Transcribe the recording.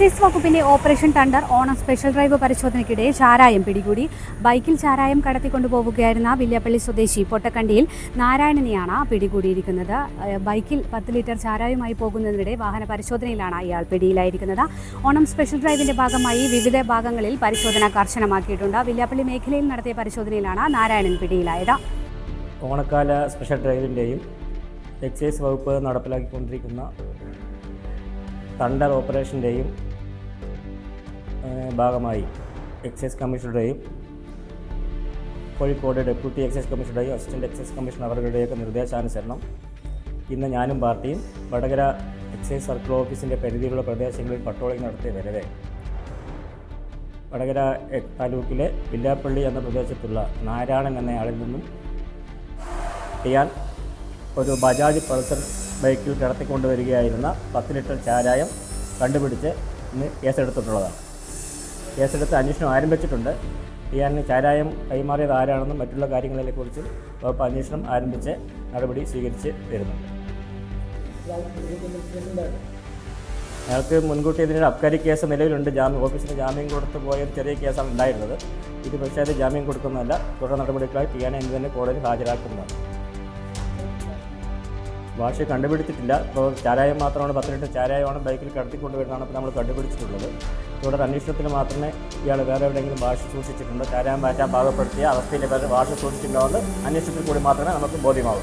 Excise വകുപ്പിന്റെ operation thunder Onam special drive പരിശോധനയ്ക്കിടെ ചാരായം പിടികൂടി. ബൈക്കിൽ ചാരായം കടത്തിക്കൊണ്ടുപോവുകയായിരുന്ന വില്യാപ്പള്ളി സ്വദേശി പൊട്ടക്കണ്ടിയിൽ നാരായണനെയാണ് പിടികൂടിയിരിക്കുന്നത്. ബൈക്കിൽ 10 ലിറ്റർ ചാരായവുമായി പോകുന്നതിനിടെ വാഹന പരിശോധനയിലാണ് ഇയാൾ പിടിയിലായിരിക്കുന്നത്. ഓണം സ്പെഷ്യൽ ഡ്രൈവിന്റെ ഭാഗമായി വിവിധ ഭാഗങ്ങളിൽ പരിശോധന കർശനമാക്കിയിട്ടുണ്ട്. വില്യാപ്പള്ളി മേഖലയിൽ നടത്തിയ പരിശോധനയിലാണ് നാരായണൻ പിടിയിലായത്. ഓണക്കാല സ്പെഷ്യൽ ഡ്രൈവിൻ്റെയും എക്സൈസ് വകുപ്പ് നടപ്പിലാക്കിക്കൊണ്ടിരിക്കുന്ന തണ്ടർ ഓപ്പറേഷൻ്റെയും ഭാഗമായി എക്സൈസ് കമ്മീഷണറുടെയും കോഴിക്കോട് ഡെപ്യൂട്ടി എക്സൈസ് കമ്മീഷണറുടെയും അസിസ്റ്റൻറ്റ് എക്സൈസ് കമ്മീഷണർ അവരുടെയൊക്കെ നിർദ്ദേശാനുസരണം ഇന്ന് ഞാനും പാർട്ടിയും വടകര എക്സൈസ് സർക്കിൾ ഓഫീസിൻ്റെ പരിധിയിലുള്ള പ്രദേശങ്ങളിൽ പട്രോളിംഗ് നടത്തിയ വരവെ വടകര താലൂക്കിലെ വില്യാപ്പള്ളി എന്ന പ്രദേശത്തുള്ള നാരായണൻ എന്നയാളിൽ നിന്നും ഇയാൾ ഒരു ബജാജ് പൾസർ ബൈക്കിൽ കടത്തിക്കൊണ്ടുവരികയായിരുന്ന 10 ലിറ്റർ ചാരായം കണ്ടുപിടിച്ച് ഇന്ന് കേസെടുത്തിട്ടുള്ളതാണ്. കേസെടുത്ത് അന്വേഷണം ആരംഭിച്ചിട്ടുണ്ട്. ഇയാളിന് ചാരായം കൈമാറിയത് ആരാണെന്നും മറ്റുള്ള കാര്യങ്ങളെക്കുറിച്ചും വകുപ്പ് അന്വേഷണം ആരംഭിച്ച് നടപടി സ്വീകരിച്ച് വരുന്നുണ്ട്. അയാൾക്ക് മുൻകൂട്ടി ഇതിനൊരു അബ്കാരി കേസ് നിലവിലുണ്ട്. ഓഫീസിന് ജാമ്യം കൊടുത്തു പോയ ചെറിയ കേസാണ് ഉണ്ടായിരുന്നത്. ഇത് പക്ഷേ അത് ജാമ്യം കൊടുക്കുന്നതല്ല, തുടർ നടപടികളായി ഇയാളെ ഇന്ന് തന്നെ കോടതിയിൽ ഹാജരാക്കുന്നതാണ്. ഭാഷ കണ്ടുപിടിച്ചിട്ടില്ല. ഇപ്പോൾ ചാരായം മാത്രമാണ് 10 ലിറ്റർ ചാരായമാണ് ബൈക്കിൽ കടത്തിക്കൊണ്ടുവരുന്നതാണ് ഇപ്പോൾ നമ്മൾ കണ്ടുപിടിച്ചിട്ടുള്ളത്. തുടർ അന്വേഷണത്തിൽ മാത്രമേ ഇയാൾ വേറെ എവിടെയെങ്കിലും ഭാഷ സൂക്ഷിച്ചിട്ടുണ്ടോ, ചാരായം മാറ്റാൻ പാകപ്പെടുത്തിയ അവസ്ഥയിലെ ഭാഷ സൂക്ഷിച്ചിട്ടുണ്ടോ എന്ന് അന്വേഷണത്തിൽ കൂടി മാത്രമേ നമുക്ക് ബോധ്യമാവൂ.